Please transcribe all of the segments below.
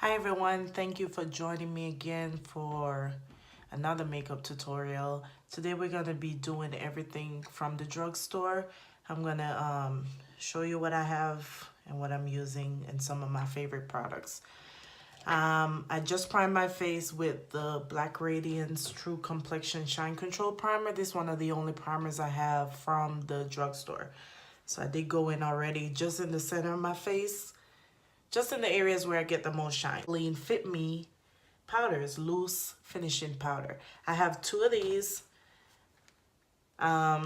Hi everyone, thank you for joining me again for another makeup tutorial. Today we're going to be doing everything from the drugstore. I'm going to show you what I have and what I'm using and some of my favorite products. I just primed my face with the Black Radiance True Complexion Shine Control Primer. This is one of the only primers I have from the drugstore. So I did go in already just in the center of my face, just in the areas where I get the most shine. Maybelline Fit Me powders, loose finishing powder. I have two of these. I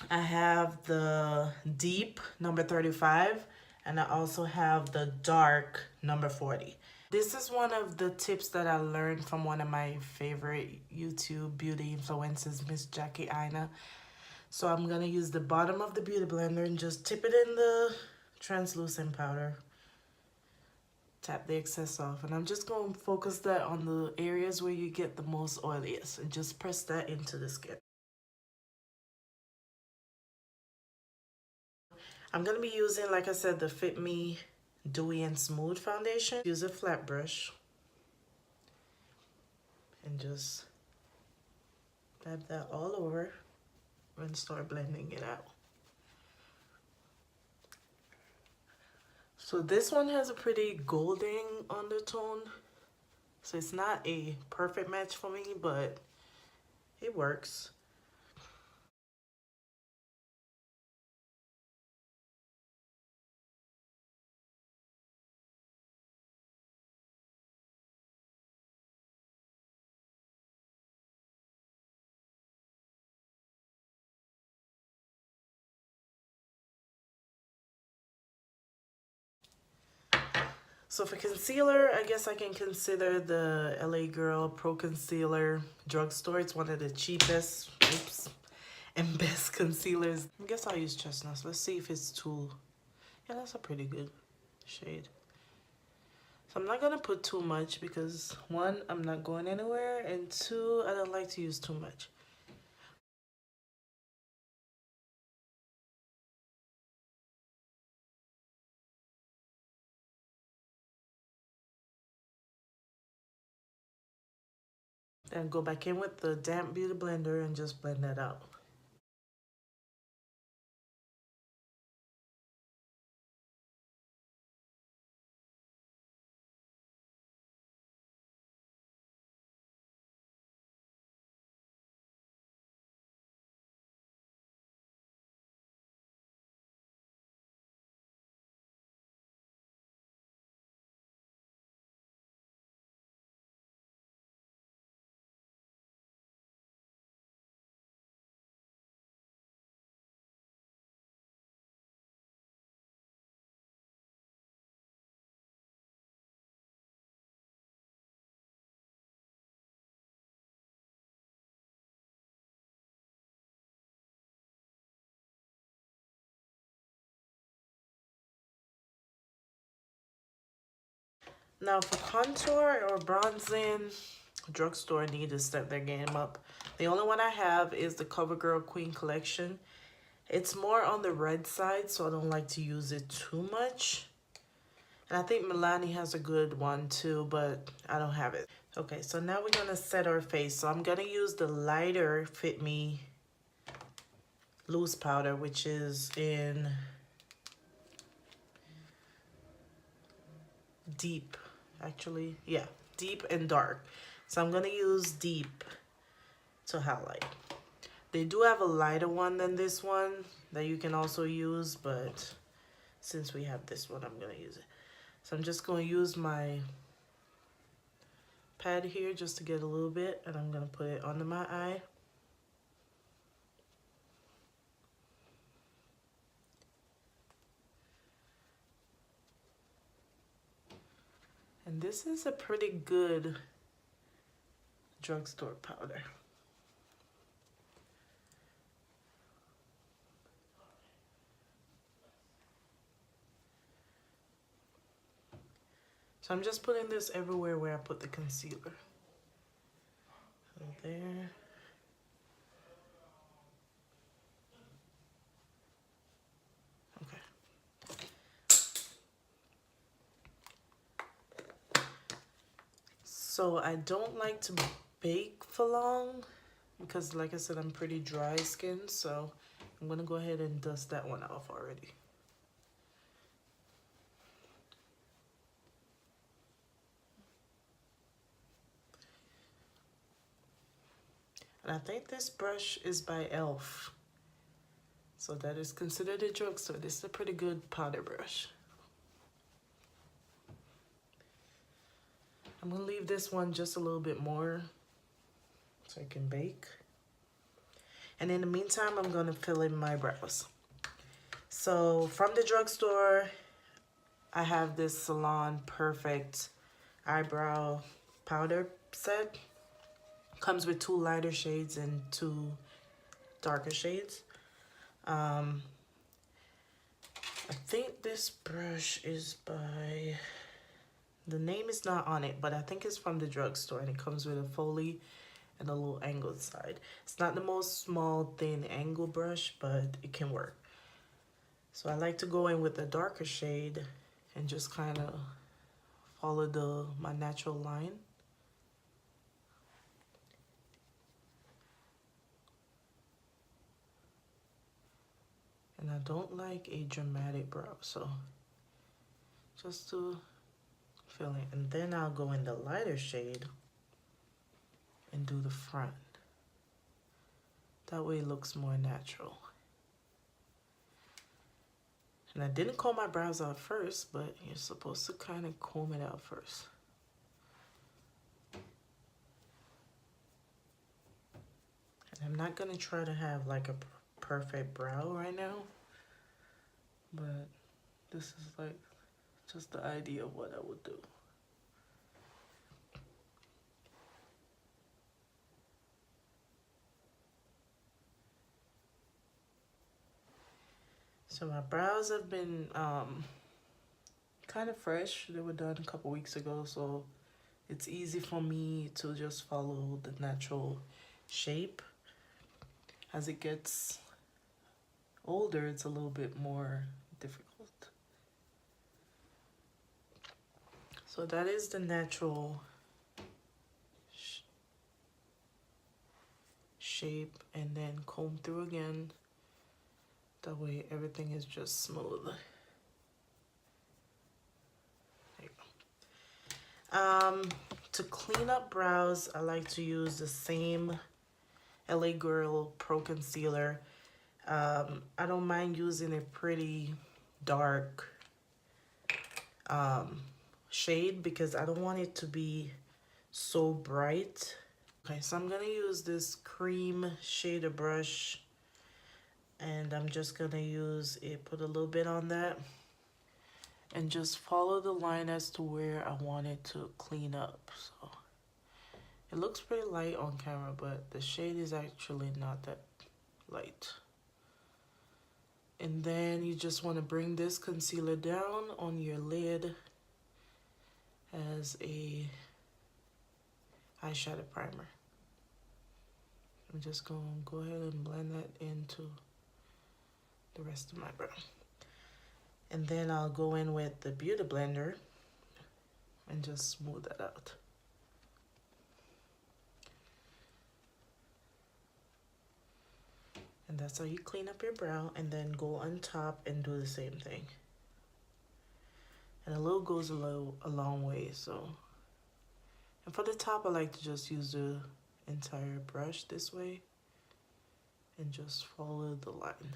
have the deep number 35 and I also have the dark number 40. This is one of the tips that I learned from one of my favorite YouTube beauty influencers, Miss Jackie Aina. So I'm gonna use the bottom of the beauty blender and just tip it in the translucent powder. Tap the excess off, and I'm just going to focus that on the areas where you get the most oiliest and just press that into the skin. I'm going to be using, like I said, the Fit Me Dewy and Smooth foundation. Use a flat brush and just dab that all over and start blending it out. So this one has a pretty golden undertone, so it's not a perfect match for me, but it works. So for concealer, I guess I can consider the LA Girl Pro Concealer Drugstore. It's one of the cheapest, and best concealers. I guess I'll use chestnuts. Let's see if it's too, yeah, that's a pretty good shade. So I'm not gonna put too much because one, I'm not going anywhere, and two, I don't like to use too much. Then go back in with the damp beauty blender and just blend that out. Now for contour or bronzing, drugstore need to step their game up. The only one I have is the CoverGirl Queen Collection. It's more on the red side, so I don't like to use it too much. And I think Milani has a good one too, but I don't have it. Okay, so now we're gonna set our face. So I'm gonna use the lighter Fit Me loose powder, which is in deep, actually. Yeah, deep and dark. So I'm gonna use deep to highlight. They do have a lighter one than this one that you can also use, but since we have this one, I'm gonna use it. So I'm just gonna use my pad here just to get a little bit, and I'm gonna put it under my eye. And this is a pretty good drugstore powder. So I'm just putting this everywhere where I put the concealer. So there. Okay. So I don't like to bake for long because, like I said, I'm pretty dry skin, so I'm gonna go ahead and dust that one off already. And I think this brush is by e.l.f. So that is considered a drugstore. This is a pretty good powder brush. I'm gonna leave this one just a little bit more so I can bake. And in the meantime, I'm gonna fill in my brows. So from the drugstore, I have this Salon Perfect eyebrow powder set. Comes with 2 lighter shades and 2 darker shades. I think this brush is by, the name is not on it, but I think it's from the drugstore, and it comes with a Foley and a little angled side. It's not the most small, thin angle brush, but it can work. So I like to go in with a darker shade and just kind of follow my natural line. And I don't like a dramatic brow, so just to fill in. And then I'll go in the lighter shade and do the front. That way it looks more natural. And I didn't comb my brows out first, but you're supposed to kind of comb it out first. And I'm not gonna try to have like a perfect brow right now, but this is like just the idea of what I would do. So my brows have been kind of fresh. They were done a couple weeks ago, so it's easy for me to just follow the natural shape. As it gets older, it's a little bit more difficult. So that is the natural shape, and then comb through again. That way everything is just smooth. There you go. To clean up brows, I like to use the same LA Girl Pro Concealer. I don't mind using a pretty dark shade because I don't want it to be so bright. Okay, so I'm gonna use this cream shader brush, and I'm just gonna use it, put a little bit on that, and just follow the line as to where I want it to clean up. So it looks pretty light on camera, but the shade is actually not that light. And then you just want to bring this concealer down on your lid as a eyeshadow primer. I'm just going to go ahead and blend that into the rest of my brow. And then I'll go in with the Beauty Blender and just smooth that out. And that's how you clean up your brow, and then go on top and do the same thing. And a little goes a long way, so. And for the top, I like to just use the entire brush this way and just follow the line.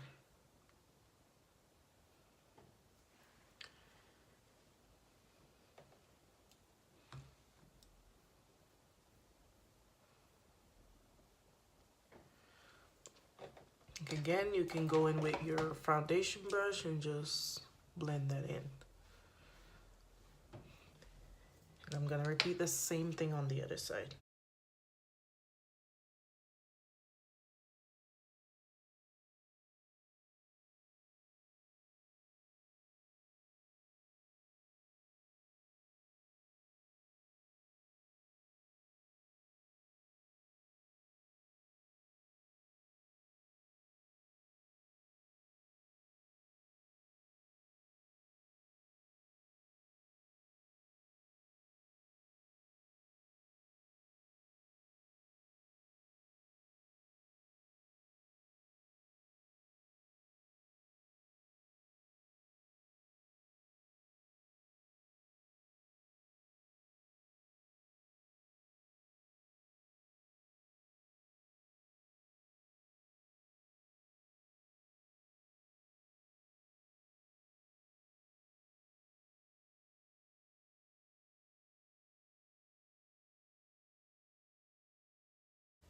Again, you can go in with your foundation brush and just blend that in. And I'm gonna repeat the same thing on the other side.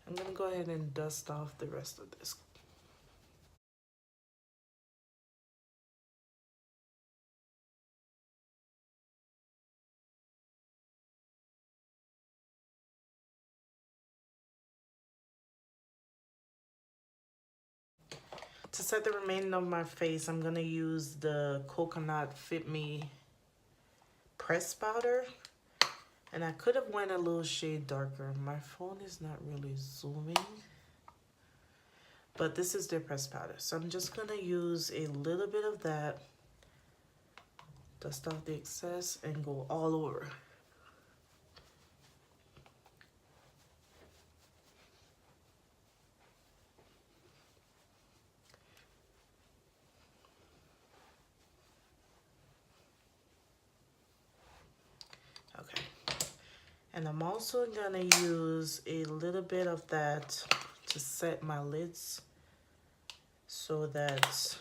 I'm gonna go ahead and dust off the rest of this. To set the remaining of my face, I'm gonna use the Coconut Fit Me press powder. And I could have went a little shade darker. My phone is not really zooming. But this is their press powder. So I'm just gonna use a little bit of that. Dust off the excess and go all over. Okay. And I'm also gonna use a little bit of that to set my lids so that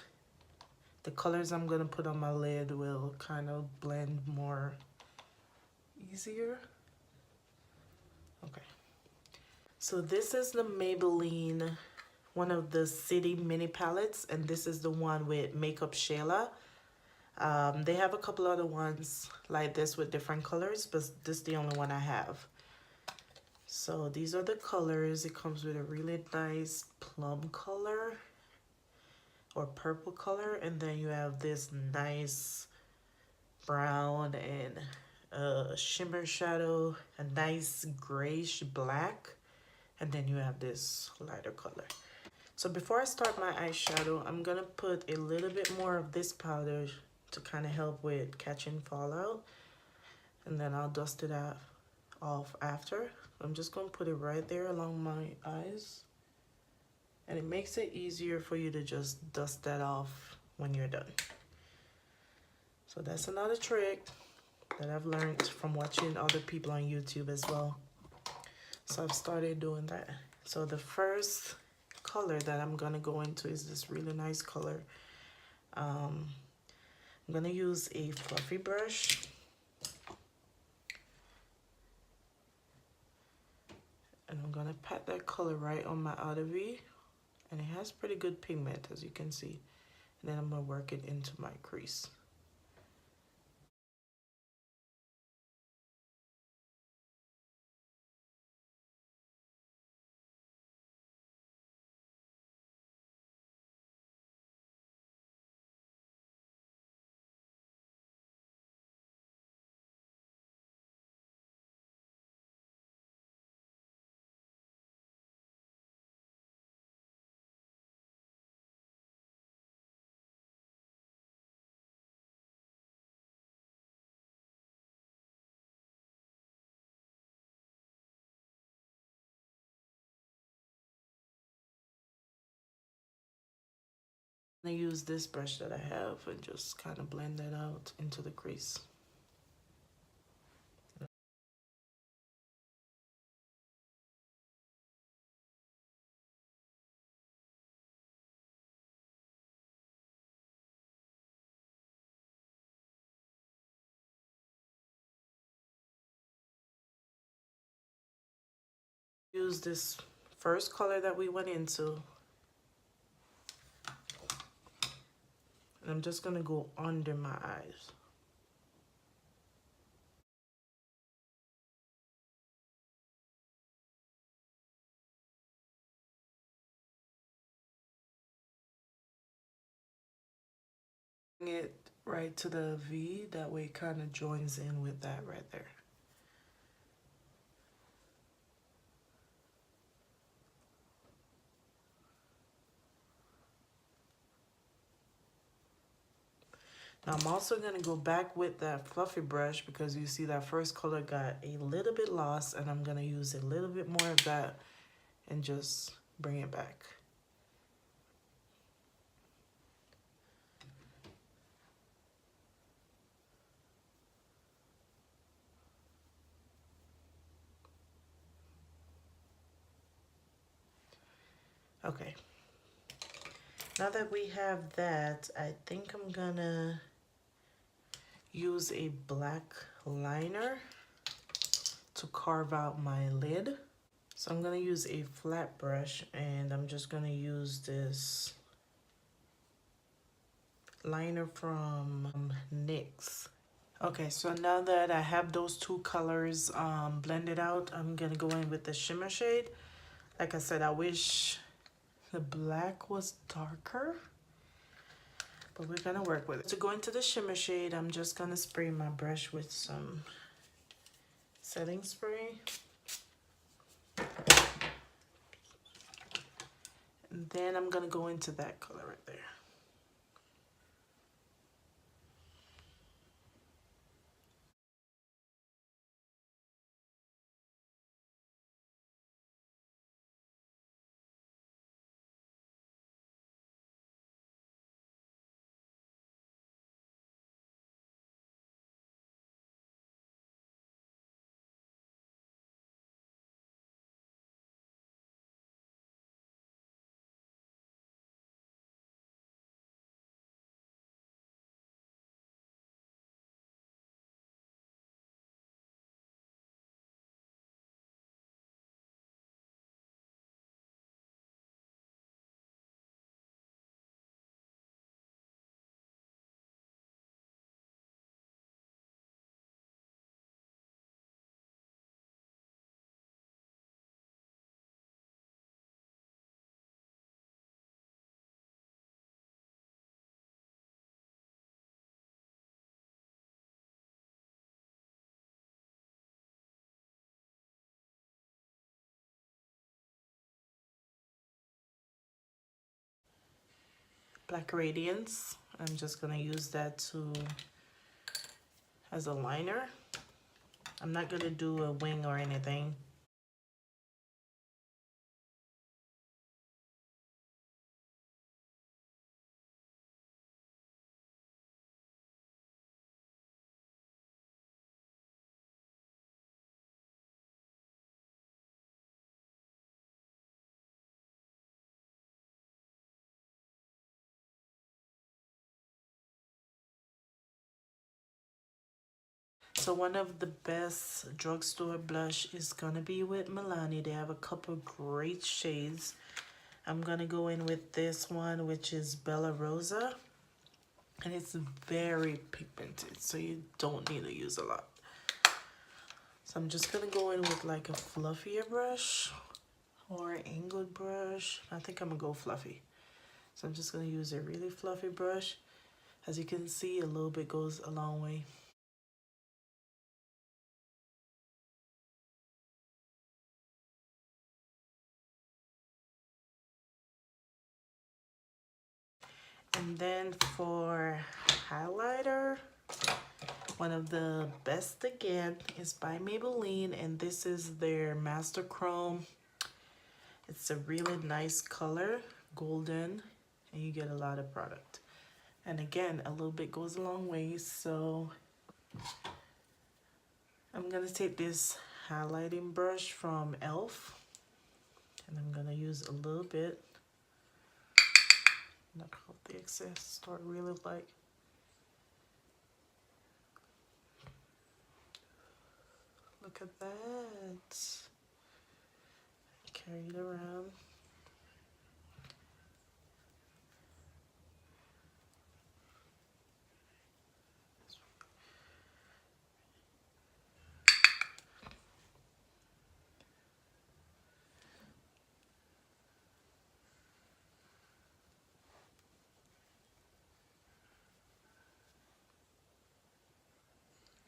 the colors I'm gonna put on my lid will kind of blend more easier. Okay. So this is the Maybelline, one of the City mini palettes, and this is the one with Makeup Shayla. They have a couple other ones like this with different colors, but this is the only one I have. So these are the colors. It comes with a really nice plum color or purple color, and then you have this nice brown and shimmer shadow, a nice grayish black, and then you have this lighter color. So before I start my eyeshadow, I'm gonna put a little bit more of this powder to kind of help with catching fallout, and then I'll dust it off after. I'm just gonna put it right there along my eyes, and it makes it easier for you to just dust that off when you're done. So that's another trick that I've learned from watching other people on YouTube as well. So I've started doing that. So the first color that I'm gonna go into is this really nice color. I'm gonna use a fluffy brush. And I'm gonna pat that color right on my outer V. And it has pretty good pigment, as you can see. And then I'm gonna work it into my crease. I'm gonna use this brush that I have and just kind of blend that out into the crease. Use this first color that we went into. And I'm just gonna go under my eyes. Bring it right to the V, that way it kind of joins in with that right there. Now I'm also gonna go back with that fluffy brush because you see that first color got a little bit lost, and I'm gonna use a little bit more of that and just bring it back. Okay. Now that we have that, I think I'm gonna use a black liner to carve out my lid. So I'm gonna use a flat brush, and I'm just gonna use this liner from NYX. Okay, so now that I have those two colors blended out, I'm gonna go in with the shimmer shade. Like I said, I wish the black was darker, but we're gonna work with it. To go into the shimmer shade, I'm just gonna spray my brush with some setting spray. And then I'm gonna go into that color right there. Black Radiance. I'm just gonna use that as a liner. I'm not gonna do a wing or anything. So one of the best drugstore blush is gonna be with Milani. They have a couple great shades. I'm gonna go in with this one, which is Bella Rosa. And it's very pigmented, so you don't need to use a lot. So I'm just gonna go in with like a fluffier brush or angled brush. I think I'm gonna go fluffy. So I'm just gonna use a really fluffy brush. As you can see, a little bit goes a long way. And then for highlighter, one of the best again is by Maybelline, and this is their Master Chrome. It's a really nice color, golden, and you get a lot of product. And again, a little bit goes a long way, so I'm gonna take this highlighting brush from e.l.f. and I'm gonna use a little bit. Knock out the excess, start really like. Look at that. Carry it around.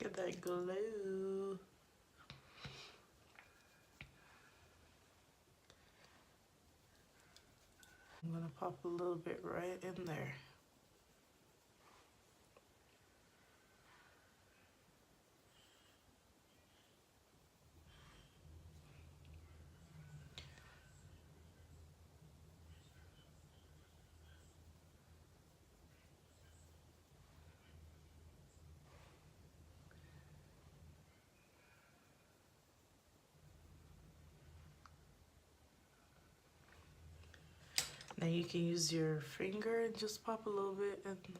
Get that glow. I'm gonna pop a little bit right in there. Now you can use your finger and just pop a little bit in the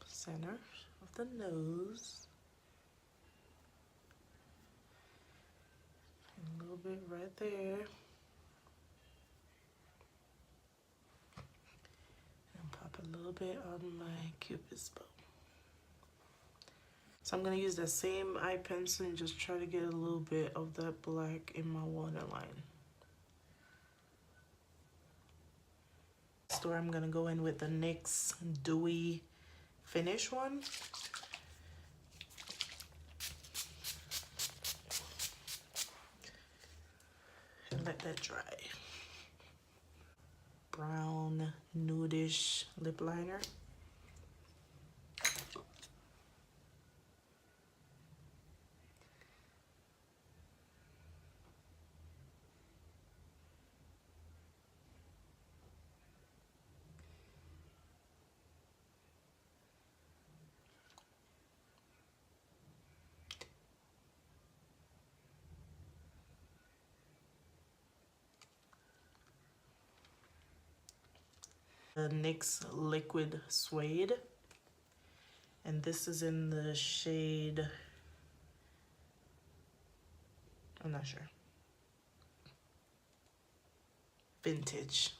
center of the nose. And a little bit right there. little bit on my Cupid's bow. So I'm going to use that same eye pencil and just try to get a little bit of that black in my waterline. So I'm going to go in with the NYX Dewy Finish one. And let that dry. Brown nudish lip liner. The NYX Liquid Suede, and this is in the shade, I'm not sure, Vintage.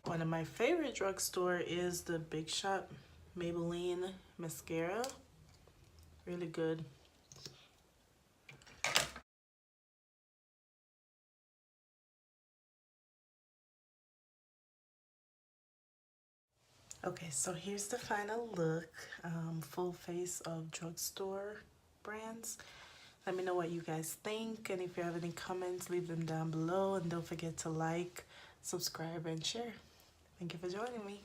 One of my favorite drugstore is the Big Shot Maybelline mascara. Really good. Okay, so here's the final look. Full face of drugstore brands. Let me know what you guys think, and if you have any comments, leave them down below, and don't forget to like, subscribe, and share. Thank you for joining me.